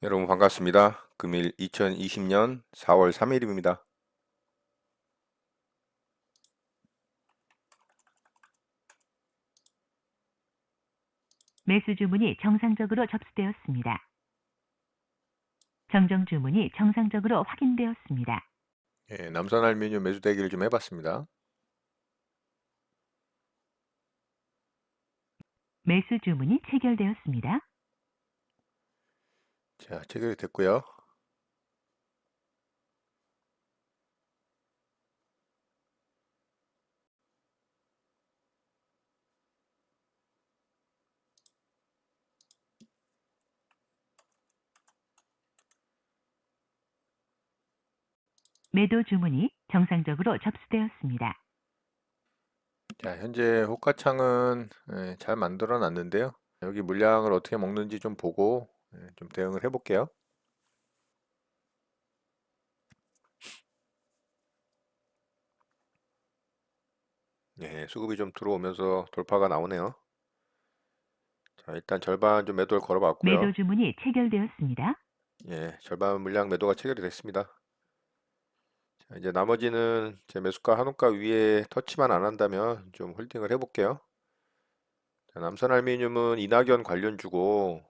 여러분 반갑습니다. 금일 2020년 4월 3일입니다. 매수 주문이 정상적으로 접수되었습니다. 정정 주문이 정상적으로 확인되었습니다. 남선 알루미늄 매수 대기를 좀 해봤습니다. 매수 주문이 체결되었습니다. 자, 체결이 됐고요. 매도 주문이 정상적으로 접수되었습니다. 자, 현재 호가창은 잘 만들어 놨는데요. 여기 물량을 어떻게 먹는지 좀 보고 좀 대응을 해볼게요. 수급이 좀 들어오면서 돌파가 나오네요. 자, 일단 절반 좀 매도를 걸어봤고요. 매도 주문이 체결되었습니다. 절반 물량 매도가 체결이 됐습니다. 자, 이제 나머지는 제 매수가 한우가 위에 터치만 안 한다면 좀 홀딩을 해볼게요. 자, 남선 알루미늄은 이낙연 관련주고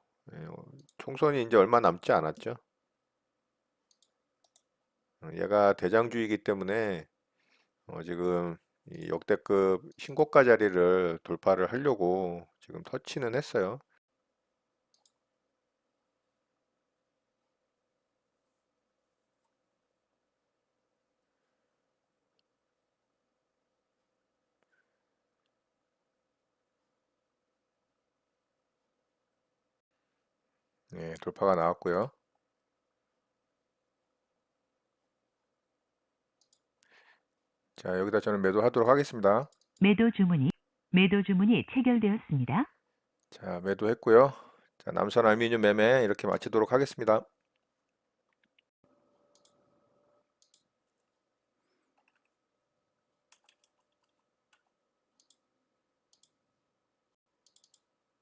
총선이 이제 얼마 남지 않았죠. 얘가 대장주이기 때문에 지금 이 역대급 신고가 자리를 돌파를 하려고 지금 터치는 했어요. 돌파가 나왔고요. 자, 여기다 저는 매도하도록 하겠습니다. 매도 주문이 체결되었습니다. 자, 매도했고요. 자, 남선 알루미늄 매매 이렇게 마치도록 하겠습니다.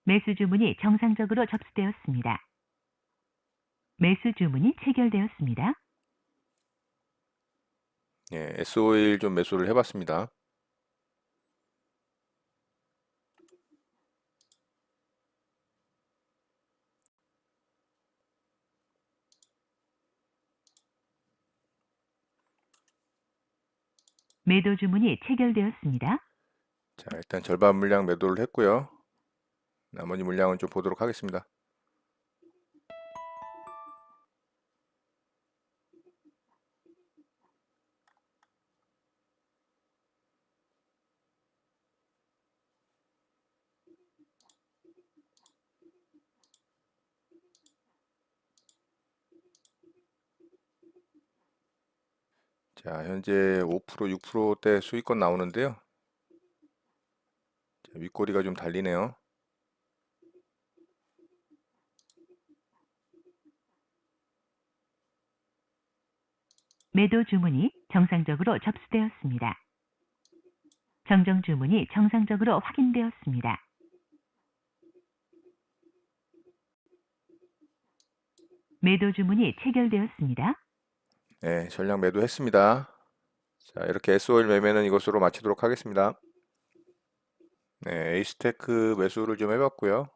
매수 주문이 정상적으로 접수되었습니다. 매수 주문이 체결되었습니다. S51 좀 매수를 해봤습니다. 매도 주문이 체결되었습니다. 자, 일단 절반 물량 매도를 했고요. 나머지 물량은 좀 보도록 하겠습니다. 자, 현재 5%, 6%대 수익권 나오는데요. 자, 윗꼬리가 좀 달리네요. 매도 주문이 정상적으로 접수되었습니다. 정정 주문이 정상적으로 확인되었습니다. 매도 주문이 체결되었습니다. 전량 매도했습니다. 자, 이렇게 SOL 매매는 이것으로 마치도록 하겠습니다. 에이스테크 매수를 좀 해봤고요.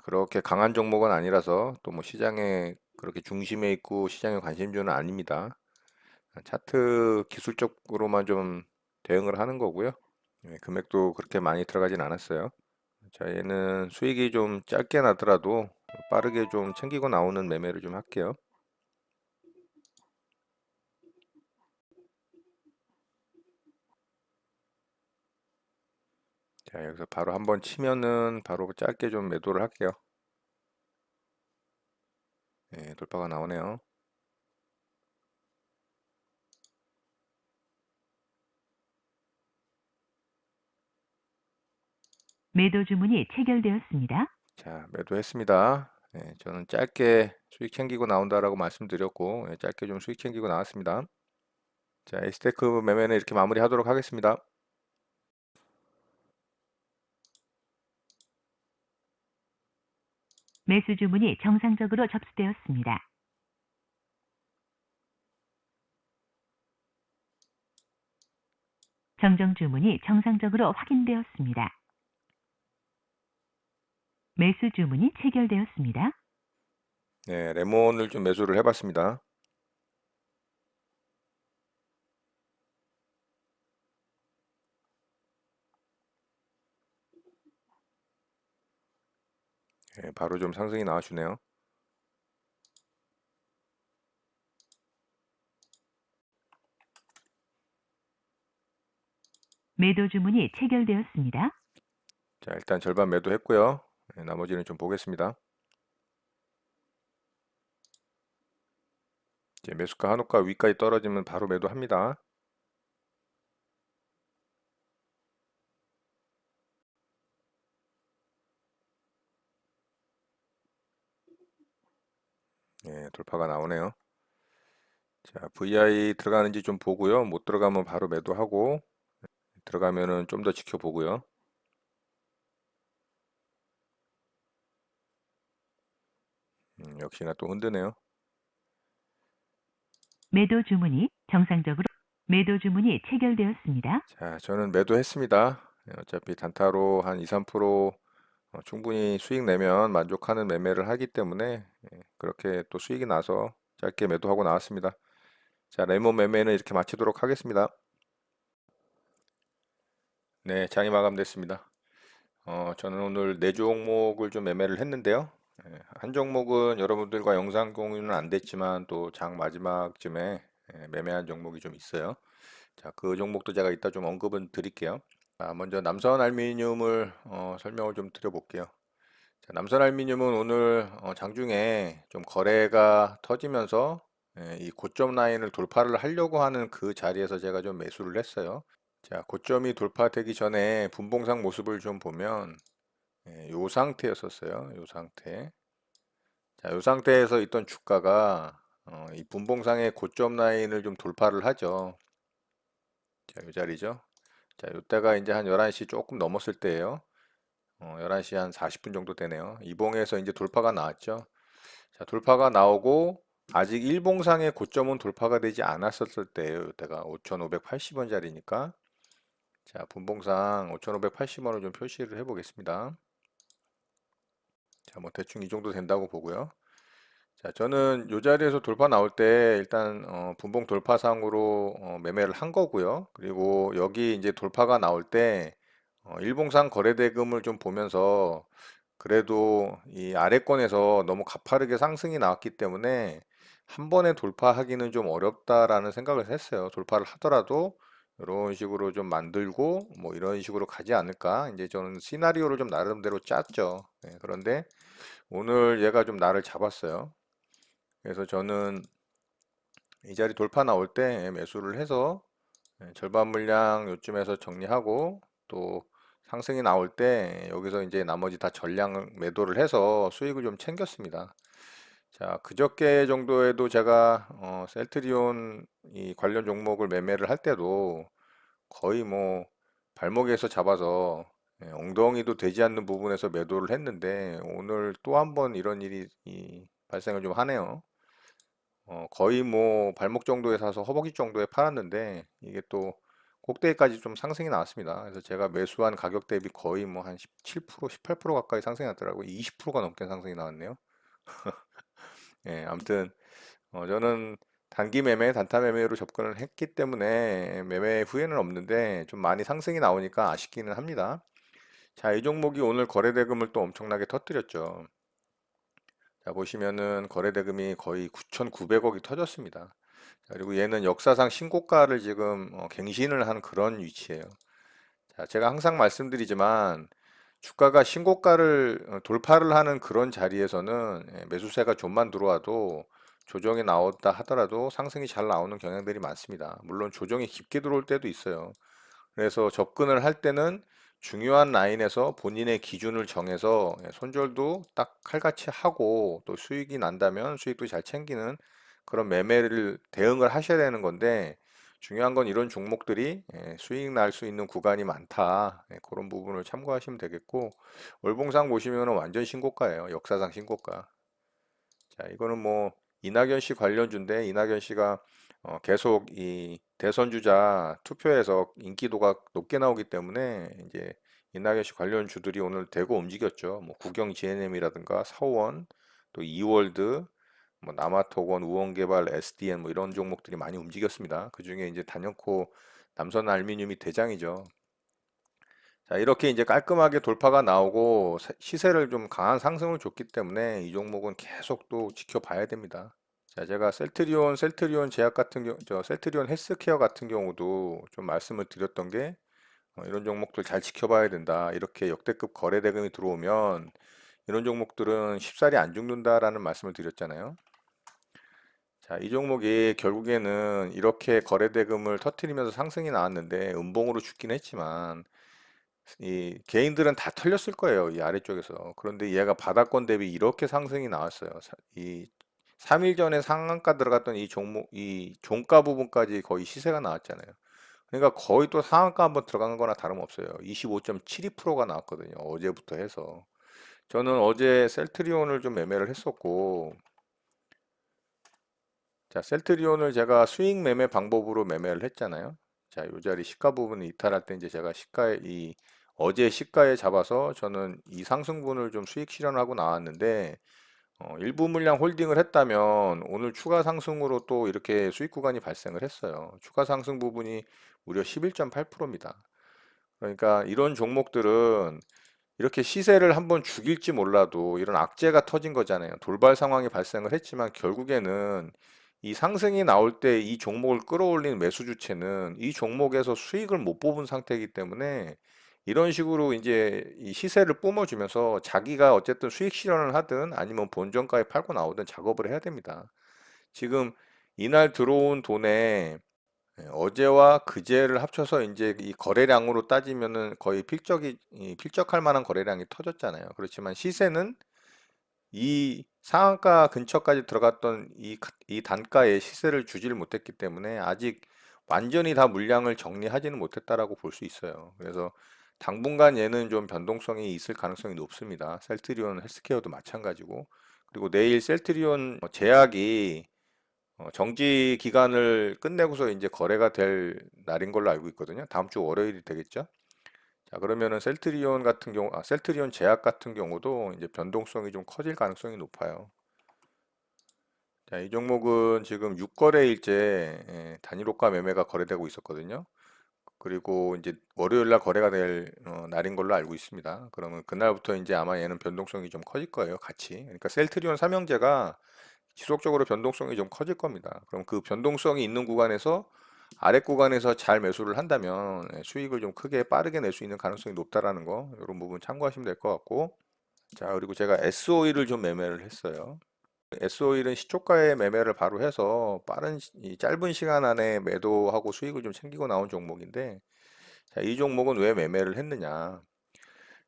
그렇게 강한 종목은 아니라서 또 뭐 시장에 그렇게 중심에 있고 시장에 관심주는 아닙니다. 차트 기술적으로만 좀 대응을 하는 거고요. 금액도 그렇게 많이 들어가진 않았어요. 자, 얘는 수익이 좀 짧게 나더라도 빠르게 좀 챙기고 나오는 매매를 좀 할게요. 자, 여기서 바로 한번 치면은 바로 짧게 좀 매도를 할게요. 돌파가 나오네요. 매도 주문이 체결되었습니다. 자, 매도했습니다. 저는 짧게 수익 챙기고 나온다라고 말씀드렸고, 짧게 좀 수익 챙기고 나왔습니다. 자, 에스테크 매매는 이렇게 마무리하도록 하겠습니다. 매수 주문이 정상적으로 접수되었습니다. 정정 주문이 정상적으로 확인되었습니다. 매수 주문이 체결되었습니다. 네, 레몬을 좀 매수를 해봤습니다. 네, 바로 좀 상승이 나와주네요. 매도 주문이 체결되었습니다. 자, 일단 절반 매도했고요. 네, 나머지는 좀 보겠습니다. 이제 매수가 한호가 위까지 떨어지면 바로 매도합니다. 네, 돌파가 나오네요. 자, VI 들어가는지 좀 보고요. 못 들어가면 바로 매도하고, 들어가면은 좀 더 지켜보고요. 역시나 또 흔드네요. 매도 주문이 정상적으로 매도 주문이 체결되었습니다. 자, 저는 매도했습니다. 어차피 단타로 한 2, 3% 충분히 수익 내면 만족하는 매매를 하기 때문에 그렇게 또 수익이 나서 짧게 매도하고 나왔습니다. 자, 레몬 매매는 이렇게 마치도록 하겠습니다. 네, 장이 마감됐습니다. 저는 오늘 네 종목을 좀 매매를 했는데요. 한 종목은 여러분들과 영상 공유는 안 됐지만 또 장 마지막쯤에 매매한 종목이 좀 있어요. 자, 그 종목도 제가 이따 좀 언급은 드릴게요. 자, 먼저 남선 알루미늄을 설명을 좀 드려볼게요. 자, 남선 알루미늄은 오늘 장중에 좀 거래가 터지면서 이 고점 라인을 돌파를 하려고 하는 그 자리에서 제가 좀 매수를 했어요. 자, 고점이 돌파되기 전에 분봉상 모습을 좀 보면 요 상태였었어요. 요 상태. 자, 요 상태에서 있던 주가가 이 분봉상의 고점 라인을 좀 돌파를 하죠. 자, 요 자리죠. 자, 요때가 이제 한 11시 조금 넘었을 때예요. 11시 한 40분 정도 되네요. 이봉에서 이제 돌파가 나왔죠. 자, 돌파가 나오고 아직 일봉상의 고점은 돌파가 되지 않았었을 때예요. 이때가 5,580원짜리니까. 자, 분봉상 5,580원을 좀 표시를 해보겠습니다. 자, 뭐 대충 이 정도 된다고 보고요. 자, 저는 이 자리에서 돌파 나올 때 일단 분봉 돌파상으로 매매를 한 거고요. 그리고 여기 이제 돌파가 나올 때 일봉상 거래대금을 좀 보면서 그래도 이 아래권에서 너무 가파르게 상승이 나왔기 때문에 한 번에 돌파하기는 좀 어렵다라는 생각을 했어요. 돌파를 하더라도 이런 식으로 좀 만들고 뭐 이런 식으로 가지 않을까. 이제 저는 시나리오를 좀 나름대로 짰죠. 그런데 오늘 얘가 좀 나를 잡았어요. 그래서 저는 이 자리 돌파 나올 때 매수를 해서 절반 물량 요쯤에서 정리하고 또 상승이 나올 때 여기서 이제 나머지 다 전량 매도를 해서 수익을 좀 챙겼습니다. 자, 그저께 정도에도 제가 셀트리온 이 관련 종목을 매매를 할 때도 거의 뭐 발목에서 잡아서 엉덩이도 되지 않는 부분에서 매도를 했는데 오늘 또 한 번 이런 일이 발생을 좀 하네요. 거의 뭐 발목 정도에 사서 허벅지 정도에 팔았는데 이게 또 꼭대기까지 좀 상승이 나왔습니다. 그래서 제가 매수한 가격 대비 거의 뭐 한 17%, 18% 가까이 상승이 났더라고요. 20%가 넘게 상승이 나왔네요. 예, 아무튼 저는 단기 매매, 단타 매매로 접근을 했기 때문에 매매 후회는 없는데 좀 많이 상승이 나오니까 아쉽기는 합니다. 자, 이 종목이 오늘 거래 대금을 또 엄청나게 터뜨렸죠. 자, 보시면은 거래 대금이 거의 9,900억이 터졌습니다. 자, 그리고 얘는 역사상 신고가를 지금 갱신을 한 그런 위치예요. 자, 제가 항상 말씀드리지만 주가가 신고가를 돌파를 하는 그런 자리에서는 매수세가 좀만 들어와도 조정이 나왔다 하더라도 상승이 잘 나오는 경향들이 많습니다. 물론 조정이 깊게 들어올 때도 있어요. 그래서 접근을 할 때는 중요한 라인에서 본인의 기준을 정해서 손절도 딱 칼같이 하고 또 수익이 난다면 수익도 잘 챙기는 그런 매매를 대응을 하셔야 되는 건데 중요한 건 이런 종목들이 수익 날 수 있는 구간이 많다. 그런 부분을 참고하시면 되겠고, 월봉상 보시면 완전 신고가예요. 역사상 신고가. 자, 이거는 뭐 이낙연 씨 관련주인데 이낙연 씨가 계속 이 대선 주자 투표에서 인기도가 높게 나오기 때문에 이제 이낙연 씨 관련 주들이 오늘 대거 움직였죠. 뭐 국영 GNM이라든가 사원, 또 이월드, 뭐 남아토건, 우원개발, SDN 뭐 이런 종목들이 많이 움직였습니다. 그중에 이제 단연코 남선 알루미늄이 대장이죠. 자, 이렇게 이제 깔끔하게 돌파가 나오고 시세를 좀 강한 상승을 줬기 때문에 이 종목은 계속 또 지켜봐야 됩니다. 자, 제가 셀트리온 제약 같은 셀트리온 헬스케어 같은 경우도 좀 말씀을 드렸던 게 이런 종목들 잘 지켜봐야 된다. 이렇게 역대급 거래 대금이 들어오면 이런 종목들은 쉽사리 안 죽는다라는 말씀을 드렸잖아요. 자, 이 종목이 결국에는 이렇게 거래 대금을 터트리면서 상승이 나왔는데 음봉으로 죽긴 했지만 이 개인들은 다 털렸을 거예요. 이 아래쪽에서. 그런데 얘가 바닥권 대비 이렇게 상승이 나왔어요. 이 3일 전에 상한가 들어갔던 이 종목, 이 종가 부분까지 거의 시세가 나왔잖아요. 그러니까 거의 또 상한가 한번 들어간 거나 다름없어요. 25.72%가 나왔거든요. 어제부터 해서. 저는 어제 셀트리온을 좀 매매를 했었고, 자, 셀트리온을 제가 수익 매매 방법으로 매매를 했잖아요. 자, 요 자리 시가 부분을 이탈할 때 이제 제가 시가에 어제 시가에 잡아서 저는 이 상승분을 좀 수익 실현하고 나왔는데 일부 물량 홀딩을 했다면 오늘 추가 상승으로 또 이렇게 수익 구간이 발생을 했어요. 추가 상승 부분이 무려 11.8%입니다. 그러니까 이런 종목들은 이렇게 시세를 한번 죽일지 몰라도 이런 악재가 터진 거잖아요. 돌발 상황이 발생을 했지만 결국에는 이 상승이 나올 때 이 종목을 끌어올리는 매수 주체는 이 종목에서 수익을 못 뽑은 상태이기 때문에 이런 식으로 이제 이 시세를 뿜어주면서 자기가 어쨌든 수익 실현을 하든 아니면 본전가에 팔고 나오든 작업을 해야 됩니다. 지금 이날 들어온 돈에 어제와 그제를 합쳐서 이제 이 거래량으로 따지면은 거의 필적할 만한 거래량이 터졌잖아요. 그렇지만 시세는 이 상한가 근처까지 들어갔던 이 단가의 시세를 주지를 못했기 때문에 아직 완전히 다 물량을 정리하지는 못했다라고 볼 수 있어요. 그래서 당분간 얘는 좀 변동성이 있을 가능성이 높습니다. 셀트리온 헬스케어도 마찬가지고. 그리고 내일 셀트리온 제약이 정지 기간을 끝내고서 이제 거래가 될 날인 걸로 알고 있거든요. 다음 주 월요일이 되겠죠. 자, 그러면은 셀트리온 제약 같은 경우도 이제 변동성이 좀 커질 가능성이 높아요. 자, 이 종목은 지금 6거래일째 단일호가 매매가 거래되고 있었거든요. 그리고 이제 월요일 날 거래가 될 날인 걸로 알고 있습니다. 그러면 그날부터 이제 아마 얘는 변동성이 좀 커질 거예요, 같이. 그러니까 셀트리온 삼형제가 지속적으로 변동성이 좀 커질 겁니다. 그럼 그 변동성이 있는 구간에서 아래 구간에서 잘 매수를 한다면 수익을 좀 크게 빠르게 낼 수 있는 가능성이 높다라는 거 이런 부분 참고하시면 될 것 같고 자 그리고 제가 SOE를 좀 매매를 했어요. SOE는 시초가에 매매를 바로 해서 이 짧은 시간 안에 매도하고 수익을 좀 챙기고 나온 종목인데 자, 이 종목은 왜 매매를 했느냐?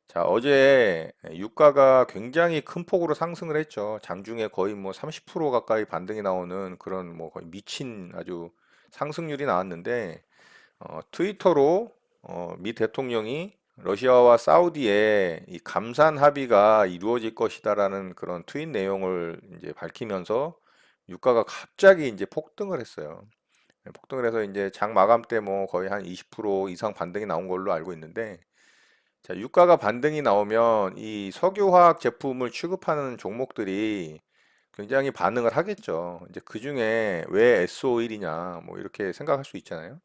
자, 어제 유가가 굉장히 큰 폭으로 상승을 했죠. 장중에 거의 뭐 30% 가까이 반등이 나오는 그런 뭐 거의 미친 아주 상승률이 나왔는데 트위터로 미 대통령이 러시아와 사우디에 이 감산 합의가 이루어질 것이다라는 그런 트윗 내용을 이제 밝히면서 유가가 갑자기 이제 폭등을 했어요. 폭등을 해서 이제 장 마감 때 뭐 거의 한 20% 이상 반등이 나온 걸로 알고 있는데 자, 유가가 반등이 나오면 이 석유화학 제품을 취급하는 종목들이 굉장히 반응을 하겠죠. 이제 그 중에 왜 S-오일이냐, 뭐 이렇게 생각할 수 있잖아요.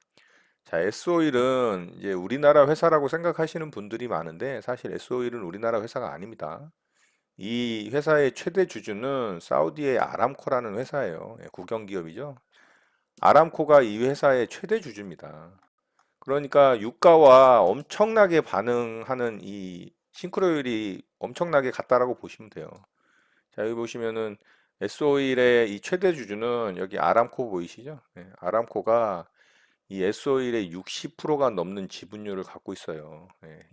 자, S-오일은 이제 우리나라 회사라고 생각하시는 분들이 많은데 사실 S-오일은 우리나라 회사가 아닙니다. 이 회사의 최대 주주는 사우디의 아람코라는 회사예요. 예, 국영기업이죠. 아람코가 이 회사의 최대 주주입니다. 그러니까 유가와 엄청나게 반응하는 이 싱크로율이 엄청나게 같다라고 보시면 돼요. 자, 여기 보시면은 S-오일의 이 최대 주주는 여기 아람코 보이시죠? 네, 아람코가 이 S-오일의 60%가 넘는 지분율을 갖고 있어요.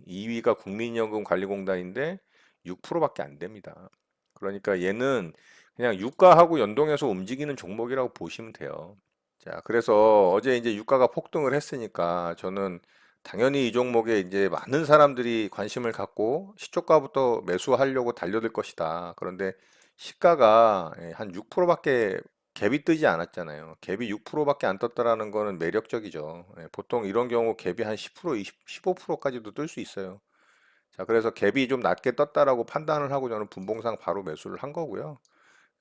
2위가 국민연금관리공단인데 6%밖에 안 됩니다. 그러니까 얘는 그냥 유가하고 연동해서 움직이는 종목이라고 보시면 돼요. 자, 그래서 어제 이제 유가가 폭등을 했으니까 저는 당연히 이 종목에 이제 많은 사람들이 관심을 갖고 시초가부터 매수하려고 달려들 것이다. 그런데 시가가 한 6%밖에 갭이 뜨지 않았잖아요. 갭이 6%밖에 안 떴다라는 거는 매력적이죠. 보통 이런 경우 갭이 한 10%, 20, 15%까지도 뜰 수 있어요. 자, 그래서 갭이 좀 낮게 떴다라고 판단을 하고 저는 분봉상 바로 매수를 한 거고요.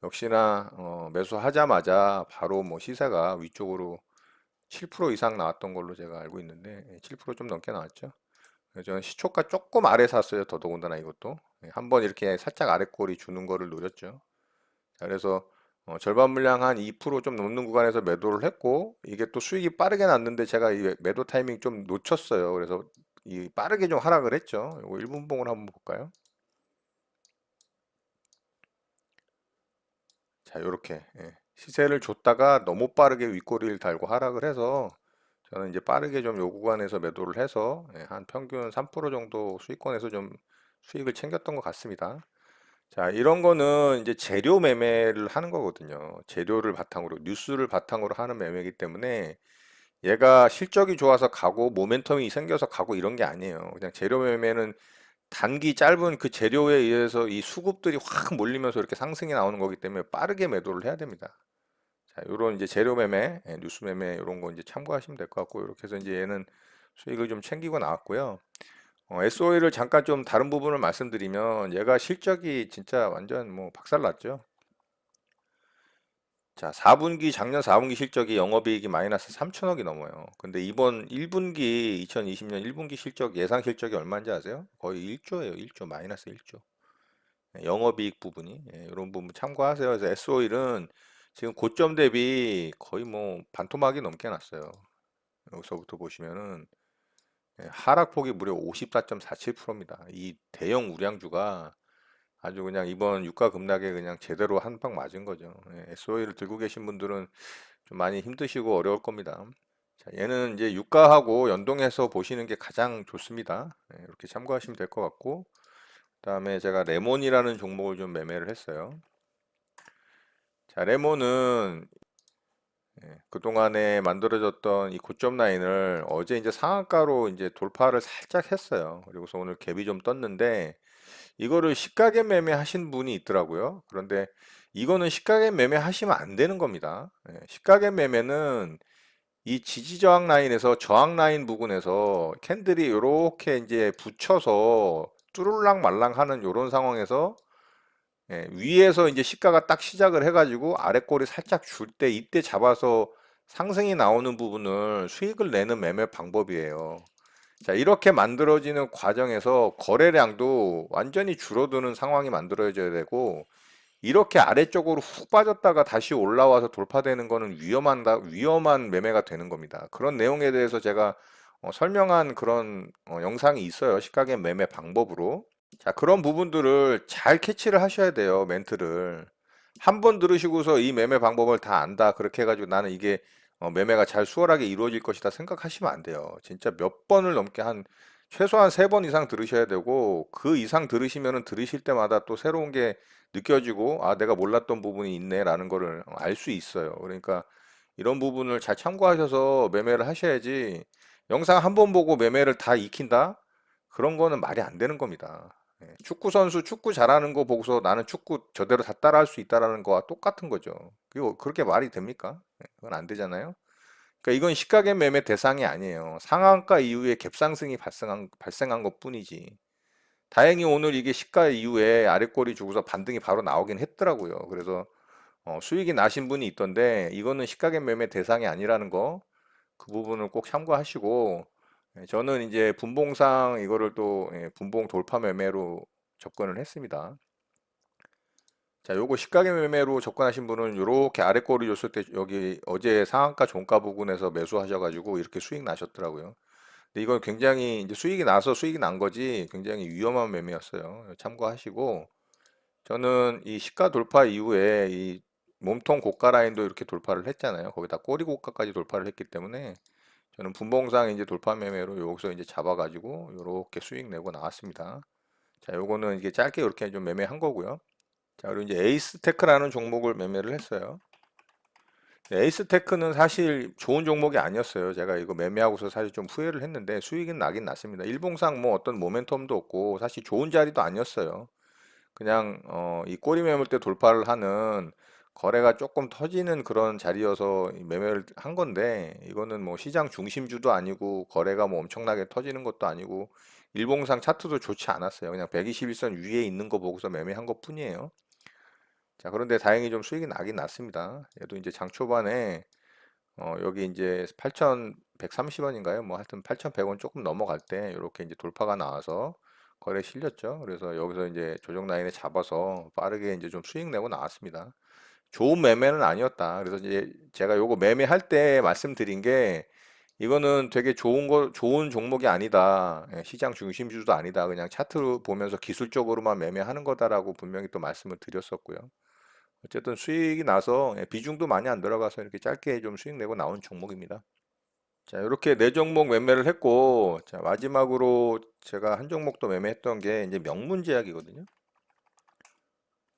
역시나 매수하자마자 바로 뭐 시세가 위쪽으로 7% 이상 나왔던 걸로 제가 알고 있는데 7%좀 넘게 나왔죠. 그래서 저는 시초가 조금 아래 샀어요. 더더군다나 이것도 한번 이렇게 살짝 아래 꼬리 주는 거를 노렸죠. 자, 그래서 절반 물량 한 2%좀 넘는 구간에서 매도를 했고 이게 또 수익이 빠르게 났는데 제가 이 매도 타이밍 좀 놓쳤어요. 그래서 이 빠르게 좀 하락을 했죠. 이거 1분봉을 한번 볼까요? 자, 요렇게 시세를 줬다가 너무 빠르게 윗꼬리를 달고 하락을 해서 저는 이제 빠르게 좀 요 구간에서 매도를 해서 한 평균 3% 정도 수익권에서 좀 수익을 챙겼던 것 같습니다. 자, 이런 거는 이제 재료 매매를 하는 거거든요. 재료를 바탕으로, 뉴스를 바탕으로 하는 매매이기 때문에 얘가 실적이 좋아서 가고 모멘텀이 생겨서 가고 이런 게 아니에요. 그냥 재료 매매는 단기 짧은 그 재료에 의해서 이 수급들이 확 몰리면서 이렇게 상승이 나오는 거기 때문에 빠르게 매도를 해야 됩니다. 자, 요런 이제 재료 매매, 뉴스 매매 이런 거 이제 참고하시면 될 것 같고 이렇게 해서 이제 얘는 수익을 좀 챙기고 나왔고요. SOA를 잠깐 좀 다른 부분을 말씀드리면 얘가 실적이 진짜 완전 뭐 박살났죠. 자, 4분기 작년 4분기 실적이 영업이익이 마이너스 3천억이 넘어요. 근데 이번 1분기 2020년 1분기 실적 예상 실적이 얼마인지 아세요? 거의 1조예요. 1조 마이너스 1조. 영업이익 부분이 이런 부분 참고하세요. 그래서 S-오일은 지금 고점 대비 거의 뭐 반토막이 넘게 났어요. 여기서부터 보시면은 하락폭이 무려 54.47%입니다. 이 대형 우량주가 아주 그냥 이번 유가 급락에 그냥 제대로 한 방 맞은 거죠. S-오일을 들고 계신 분들은 좀 많이 힘드시고 어려울 겁니다. 자, 얘는 이제 유가하고 연동해서 보시는 게 가장 좋습니다. 이렇게 참고하시면 될 것 같고, 그다음에 제가 레몬이라는 종목을 좀 매매를 했어요. 자, 레몬은 그동안에 만들어졌던 이 고점 라인을 어제 이제 상한가로 이제 돌파를 살짝 했어요. 그리고서 오늘 갭이 좀 떴는데 이거를 시가격 매매하신 분이 있더라고요. 그런데 이거는 시가격 매매하시면 안 되는 겁니다. 시가격 매매는 이 지지 저항 라인에서 저항 라인 부분에서 캔들이 이렇게 이제 붙여서 뚜룰랑 말랑 하는 이런 상황에서 위에서 이제 시가가 딱 시작을 해가지고 아래 꼬리 살짝 줄 때 이때 잡아서 상승이 나오는 부분을 수익을 내는 매매 방법이에요. 자, 이렇게 만들어지는 과정에서 거래량도 완전히 줄어드는 상황이 만들어져야 되고, 이렇게 아래쪽으로 훅 빠졌다가 다시 올라와서 돌파되는 거는 위험한 매매가 되는 겁니다. 그런 내용에 대해서 제가 설명한 그런 영상이 있어요. 시가gen 매매 방법으로. 자, 그런 부분들을 잘 캐치를 하셔야 돼요, 멘트를. 한 번 들으시고서 이 매매 방법을 다 안다. 그렇게 해가지고 나는 이게 매매가 잘 수월하게 이루어질 것이다 생각하시면 안 돼요. 진짜 몇 번을 넘게 최소한 3번 이상 들으셔야 되고, 그 이상 들으시면은 들으실 때마다 또 새로운 게 느껴지고, 아, 내가 몰랐던 부분이 있네라는 거를 알 수 있어요. 그러니까 이런 부분을 잘 참고하셔서 매매를 하셔야지, 영상 한 번 보고 매매를 다 익힌다? 그런 거는 말이 안 되는 겁니다. 축구 선수 축구 잘하는 거 보고서 나는 축구 저대로 다 따라할 수 있다라는 거와 똑같은 거죠. 그리고 그렇게 말이 됩니까? 그건 안 되잖아요. 그러니까 이건 시가gen 매매 대상이 아니에요. 상한가 이후에 갭상승이 발생한 것뿐이지. 다행히 오늘 이게 시가 이후에 아랫꼬리 주고서 반등이 바로 나오긴 했더라고요. 그래서 수익이 나신 분이 있던데 이거는 시가gen 매매 대상이 아니라는 거, 그 부분을 꼭 참고하시고, 저는 이제 분봉상 이거를 또 분봉 돌파 매매로 접근을 했습니다. 자, 요거 시가격 매매로 접근하신 분은 요렇게 아래 꼬리 줬을 때 여기 어제 상한가 종가 부근에서 매수하셔가지고 이렇게 수익 나셨더라고요. 근데 이건 굉장히 이제 수익이 나서 수익이 난 거지 굉장히 위험한 매매였어요. 참고하시고, 저는 이 시가 돌파 이후에 이 몸통 고가 라인도 이렇게 돌파를 했잖아요. 거기다 꼬리 고가까지 돌파를 했기 때문에 저는 분봉상 이제 돌파 매매로 여기서 이제 잡아가지고 요렇게 수익 내고 나왔습니다. 자, 요거는 이게 짧게 이렇게 좀 매매한 거고요. 자, 그리고 이제 에이스테크라는 종목을 매매를 했어요. 에이스테크는 사실 좋은 종목이 아니었어요. 제가 이거 매매하고서 사실 좀 후회를 했는데 수익은 나긴 났습니다. 일봉상 뭐 어떤 모멘텀도 없고 사실 좋은 자리도 아니었어요. 그냥 이 꼬리 매물 때 돌파를 하는 거래가 조금 터지는 그런 자리여서 이 매매를 한 건데 이거는 뭐 시장 중심주도 아니고 거래가 뭐 엄청나게 터지는 것도 아니고 일봉상 차트도 좋지 않았어요. 그냥 121선 위에 있는 거 보고서 매매한 것 뿐이에요. 자, 그런데 다행히 좀 수익이 나긴 났습니다. 얘도 이제 장 초반에 여기 이제 8,130원인가요? 뭐 하여튼 8,100원 조금 넘어갈 때 이렇게 이제 돌파가 나와서 거래 실렸죠. 그래서 여기서 이제 조정 라인에 잡아서 빠르게 이제 좀 수익 내고 나왔습니다. 좋은 매매는 아니었다. 그래서 이제 제가 요거 매매할 때 말씀드린 게 이거는 되게 좋은 종목이 아니다. 예, 시장 중심주도 아니다. 그냥 차트로 보면서 기술적으로만 매매하는 거다라고 분명히 또 말씀을 드렸었고요. 어쨌든 수익이 나서 예, 비중도 많이 안 들어가서 이렇게 짧게 좀 수익 내고 나온 종목입니다. 자, 이렇게 네 종목 매매를 했고, 자, 마지막으로 제가 한 종목 도 매매했던 게 이제 명문제약이거든요.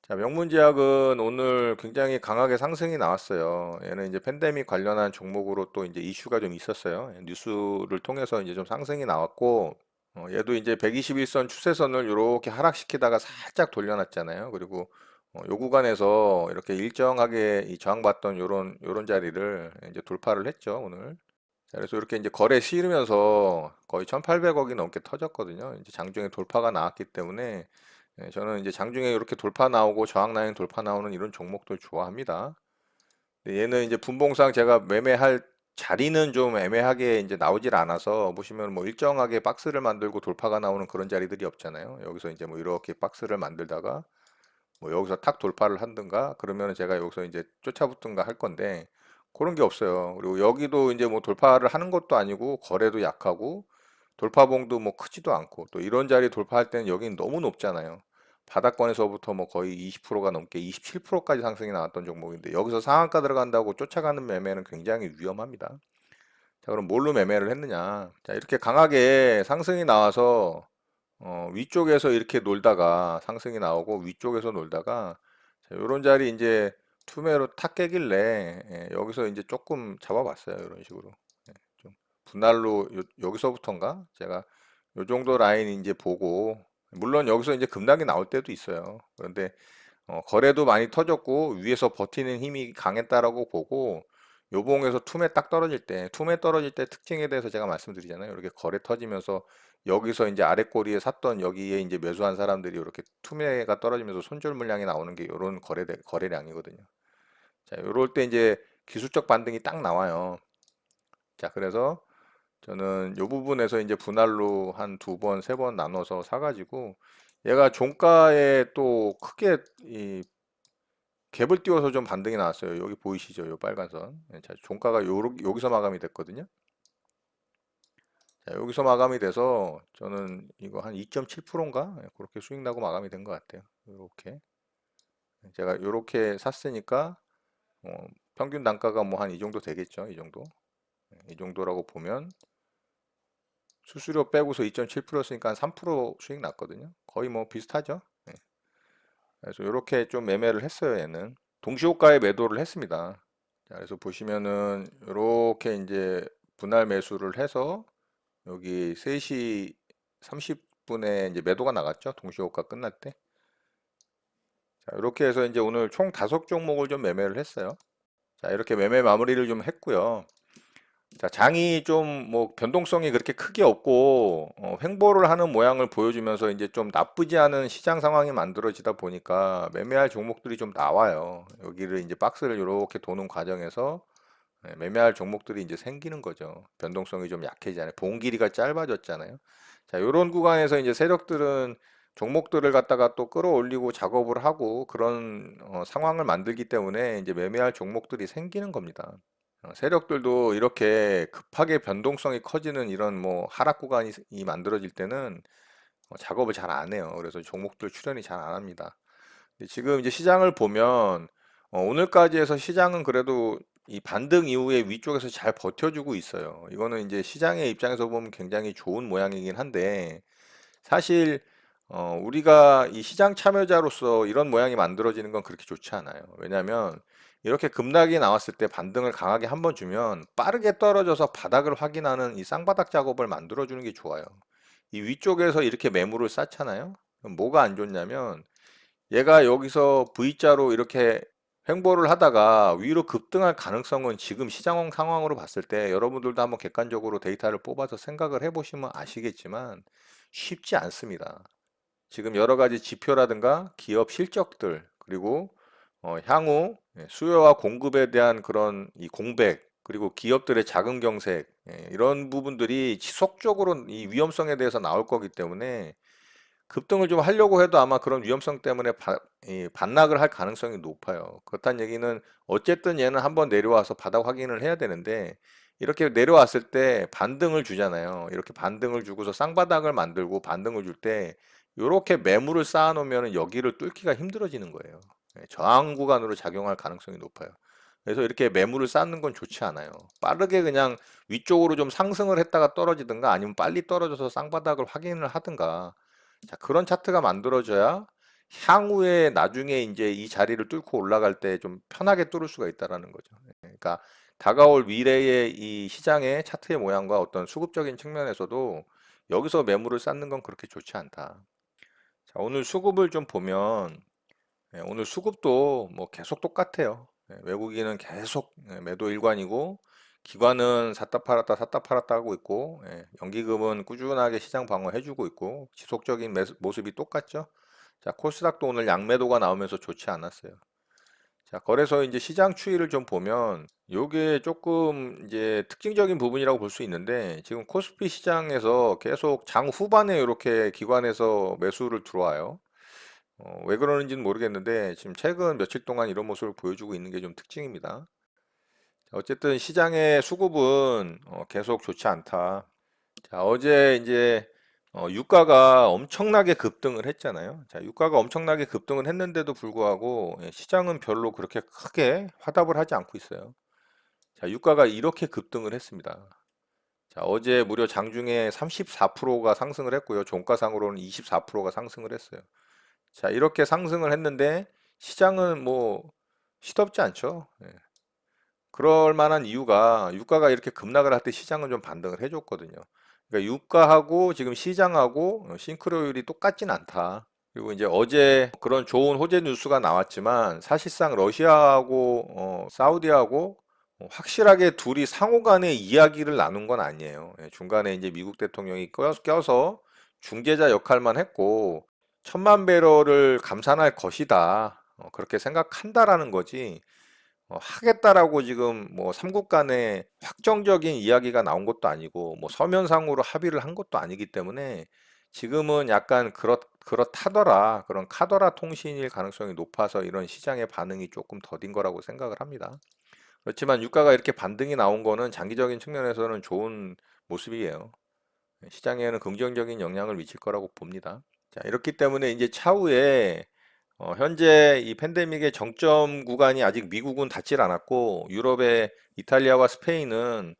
자, 명문제약은 오늘 굉장히 강하게 상승이 나왔어요. 얘는 이제 팬데믹 관련한 종목으로 또 이제 이슈가 좀 있었어요. 뉴스를 통해서 이제 좀 상승이 나왔고, 얘도 이제 121선 추세선을 이렇게 하락시키다가 살짝 돌려놨잖아요. 그리고 요 구간에서 이렇게 일정하게 이 저항받던 요런 자리를 이제 돌파를 했죠, 오늘. 자, 그래서 이렇게 이제 거래 실으면서 거의 1,800억이 넘게 터졌거든요. 이제 장중에 돌파가 나왔기 때문에 저는 이제 장중에 이렇게 돌파 나오고 저항 라인 돌파 나오는 이런 종목들 좋아합니다. 근데 얘는 이제 분봉상 제가 매매할 자리는 좀 애매하게 이제 나오질 않아서 보시면 뭐 일정하게 박스를 만들고 돌파가 나오는 그런 자리들이 없잖아요. 여기서 이제 뭐 이렇게 박스를 만들다가 뭐 여기서 탁 돌파를 한든가 그러면 제가 여기서 이제 쫓아붙든가 할 건데 그런 게 없어요. 그리고 여기도 이제 뭐 돌파를 하는 것도 아니고 거래도 약하고 돌파봉도 뭐 크지도 않고 또 이런 자리 돌파할 때는 여기는 너무 높잖아요. 바닥권에서부터 뭐 거의 20%가 넘게 27%까지 상승이 나왔던 종목인데 여기서 상한가 들어간다고 쫓아가는 매매는 굉장히 위험합니다. 자, 그럼 뭘로 매매를 했느냐? 자, 이렇게 강하게 상승이 나와서 위쪽에서 이렇게 놀다가 상승이 나오고 위쪽에서 놀다가 자, 요런 자리 이제 투매로 탁 깨길래 여기서 이제 조금 잡아봤어요. 이런 식으로. 좀 분할로 여기서부터인가? 제가 요 정도 라인 이제 보고 물론 여기서 이제 급락이 나올 때도 있어요. 그런데 거래도 많이 터졌고 위에서 버티는 힘이 강했다라고 보고 요봉에서 투매 떨어질 때 특징에 대해서 제가 말씀드리잖아요. 이렇게 거래 터지면서 여기서 이제 아래 꼬리에 샀던 여기에 이제 매수한 사람들이 이렇게 투매가 떨어지면서 손절 물량이 나오는 게 이런 거래량이거든요. 자, 요럴 때 이제 기술적 반등이 딱 나와요. 자, 그래서 저는 요 부분에서 이제 분할로 한 두 번, 세 번 나눠서 사가지고 얘가 종가에 또 크게 이 갭을 띄워서 좀 반등이 나왔어요. 여기 보이시죠? 요 빨간 선. 자, 종가가 여기서 마감이 됐거든요. 자, 여기서 마감이 돼서 저는 이거 한 2.7%인가? 그렇게 수익 나고 마감이 된 것 같아요. 이렇게. 제가 이렇게 샀으니까 어, 평균 단가가 뭐 한 이 정도 되겠죠. 이 정도. 이 정도라고 보면 수수료 빼고서 2.7%였으니까 한 3% 수익 났거든요. 거의 뭐 비슷하죠. 네. 그래서 이렇게 좀 매매를 했어요, 얘는. 동시호가에 매도를 했습니다. 자, 그래서 보시면은 이렇게 이제 분할 매수를 해서 여기 3시 30분에 이제 매도가 나갔죠. 동시호가 끝날 때. 자, 이렇게 해서 이제 오늘 총 5종목을 좀 매매를 했어요. 자, 이렇게 매매 마무리를 좀 했고요. 자, 장이 좀 뭐 변동성이 그렇게 크게 없고 횡보를 하는 모양을 보여주면서 이제 좀 나쁘지 않은 시장 상황이 만들어지다 보니까 매매할 종목들이 좀 나와요. 여기를 이제 박스를 이렇게 도는 과정에서 매매할 종목들이 이제 생기는 거죠. 변동성이 좀 약해지잖아요. 봉 길이가 짧아졌잖아요. 자, 이런 구간에서 이제 세력들은 종목들을 갖다가 또 끌어올리고 작업을 하고 그런 상황을 만들기 때문에 이제 매매할 종목들이 생기는 겁니다. 세력들도 이렇게 급하게 변동성이 커지는 이런 뭐 하락 구간이 만들어질 때는 작업을 잘 안 해요. 그래서 종목들 출현이 잘 안 합니다. 근데 지금 이제 시장을 보면 오늘까지 해서 시장은 그래도 이 반등 이후에 위쪽에서 잘 버텨주고 있어요. 이거는 이제 시장의 입장에서 보면 굉장히 좋은 모양이긴 한데 사실 우리가 이 시장 참여자로서 이런 모양이 만들어지는 건 그렇게 좋지 않아요. 왜냐하면 이렇게 급락이 나왔을 때 반등을 강하게 한번 주면 빠르게 떨어져서 바닥을 확인하는 이 쌍바닥 작업을 만들어주는 게 좋아요. 이 위쪽에서 이렇게 매물을 쌓잖아요. 그럼 뭐가 안 좋냐면 얘가 여기서 V자로 이렇게 횡보를 하다가 위로 급등할 가능성은 지금 시장 상황으로 봤을 때 여러분들도 한번 객관적으로 데이터를 뽑아서 생각을 해보시면 아시겠지만 쉽지 않습니다. 지금 여러 가지 지표라든가 기업 실적들 그리고 향후 수요와 공급에 대한 그런 이 공백 그리고 기업들의 자금 경색 이런 부분들이 지속적으로 이 위험성에 대해서 나올 거기 때문에 급등을 좀 하려고 해도 아마 그런 위험성 때문에 이 반락을 할 가능성이 높아요. 그렇다는 얘기는 어쨌든 얘는 한번 내려와서 바닥 확인을 해야 되는데 이렇게 내려왔을 때 반등을 주잖아요. 이렇게 반등을 주고서 쌍바닥을 만들고 반등을 줄 때 이렇게 매물을 쌓아 놓으면 여기를 뚫기가 힘들어지는 거예요. 저항 구간으로 작용할 가능성이 높아요. 그래서 이렇게 매물을 쌓는 건 좋지 않아요. 빠르게 그냥 위쪽으로 좀 상승을 했다가 떨어지든가 아니면 빨리 떨어져서 쌍바닥을 확인을 하든가 자, 그런 차트가 만들어져야 향후에 나중에 이제 이 자리를 뚫고 올라갈 때 좀 편하게 뚫을 수가 있다라는 거죠. 그러니까 다가올 미래의 이 시장의 차트의 모양과 어떤 수급적인 측면에서도 여기서 매물을 쌓는 건 그렇게 좋지 않다. 자, 오늘 수급을 좀 보면 오늘 수급도 뭐 계속 똑같아요. 외국인은 계속 매도 일관이고 기관은 샀다 팔았다 샀다 팔았다 하고 있고 연기금은 꾸준하게 시장 방어해주고 있고 지속적인 모습이 똑같죠. 자, 코스닥도 오늘 양매도가 나오면서 좋지 않았어요. 자, 거래소 이제 시장 추이를 좀 보면 요게 조금 이제 특징적인 부분이라고 볼 수 있는데 지금 코스피 시장에서 계속 장 후반에 이렇게 기관에서 매수를 들어와요. 왜 그러는지는 모르겠는데 지금 최근 며칠 동안 이런 모습을 보여주고 있는 게 좀 특징입니다. 어쨌든 시장의 수급은 계속 좋지 않다. 자, 어제 이제 유가가 엄청나게 급등을 했잖아요. 자, 유가가 엄청나게 급등을 했는데도 불구하고 시장은 별로 그렇게 크게 화답을 하지 않고 있어요. 자, 유가가 이렇게 급등을 했습니다. 자, 어제 무려 장중에 34%가 상승을 했고요. 종가상으로는 24%가 상승을 했어요. 자, 이렇게 상승을 했는데 시장은 뭐 시덥지 않죠. 그럴 만한 이유가 유가가 이렇게 급락을 할 때 시장은 좀 반등을 해줬거든요. 그러니까 유가하고 지금 시장하고 싱크로율이 똑같진 않다. 그리고 이제 어제 그런 좋은 호재 뉴스가 나왔지만 사실상 러시아하고 사우디하고 확실하게 둘이 상호 간에 이야기를 나눈 건 아니에요. 중간에 이제 미국 대통령이 껴서 중재자 역할만 했고 1000만 배럴을 감산할 것이다. 그렇게 생각한다라는 거지. 하겠다라고 지금 뭐 삼국 간에 확정적인 이야기가 나온 것도 아니고 뭐 서면상으로 합의를 한 것도 아니기 때문에 지금은 약간 그렇다더라 그런 카더라 통신일 가능성이 높아서 이런 시장의 반응이 조금 더딘 거라고 생각을 합니다. 그렇지만 유가가 이렇게 반등이 나온 거는 장기적인 측면에서는 좋은 모습이에요. 시장에는 긍정적인 영향을 미칠 거라고 봅니다. 자, 이렇기 때문에 이제 차후에 현재 이 팬데믹의 정점 구간이 아직 미국은 닿질 않았고 유럽의 이탈리아와 스페인은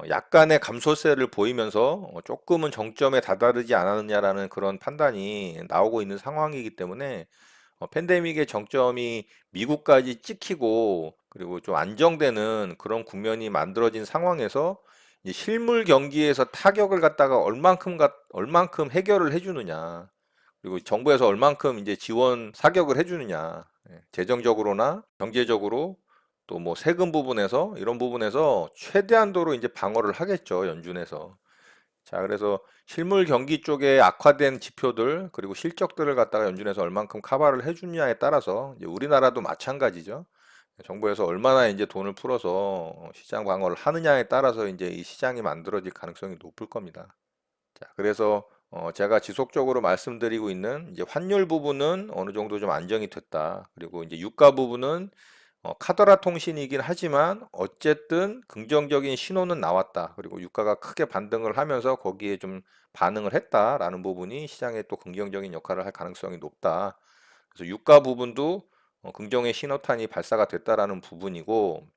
약간의 감소세를 보이면서 조금은 정점에 다다르지 않았느냐라는 그런 판단이 나오고 있는 상황이기 때문에 팬데믹의 정점이 미국까지 찍히고 그리고 좀 안정되는 그런 국면이 만들어진 상황에서 이제 실물 경기에서 타격을 갖다가 얼만큼 해결을 해주느냐 그리고 정부에서 얼만큼 이제 지원 사격을 해주느냐 재정적으로나 경제적으로 또 뭐 세금 부분에서 이런 부분에서 최대한도로 이제 방어를 하겠죠 연준에서 자 그래서 실물 경기 쪽에 악화된 지표들 그리고 실적들을 갖다가 연준에서 얼만큼 커버를 해주냐에 따라서 이제 우리나라도 마찬가지죠 정부에서 얼마나 이제 돈을 풀어서 시장 방어를 하느냐에 따라서 이제 이 시장이 만들어질 가능성이 높을 겁니다. 자, 그래서 제가 지속적으로 말씀드리고 있는 이제 환율 부분은 어느 정도 좀 안정이 됐다. 그리고 이제 유가 부분은 카더라 통신이긴 하지만 어쨌든 긍정적인 신호는 나왔다. 그리고 유가가 크게 반등을 하면서 거기에 좀 반응을 했다라는 부분이 시장에 또 긍정적인 역할을 할 가능성이 높다. 그래서 유가 부분도 긍정의 신호탄이 발사가 됐다라는 부분이고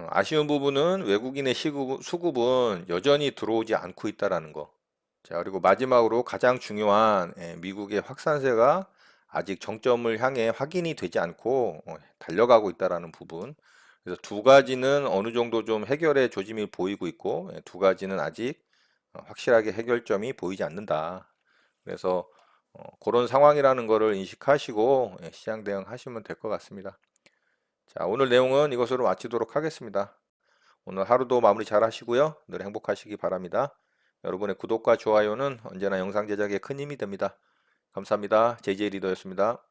아쉬운 부분은 외국인의 수급은 여전히 들어오지 않고 있다라는 거. 자, 그리고 마지막으로 가장 중요한 미국의 확산세가 아직 정점을 향해 확인이 되지 않고 달려가고 있다라는 부분. 그래서 두 가지는 어느 정도 좀 해결의 조짐이 보이고 있고 두 가지는 아직 확실하게 해결점이 보이지 않는다. 그래서 그런 상황이라는 거를 인식하시고 시장 대응하시면 될 것 같습니다. 자, 오늘 내용은 이것으로 마치도록 하겠습니다. 오늘 하루도 마무리 잘 하시고요. 늘 행복하시기 바랍니다. 여러분의 구독과 좋아요는 언제나 영상 제작에 큰 힘이 됩니다. 감사합니다. JJ 리더였습니다.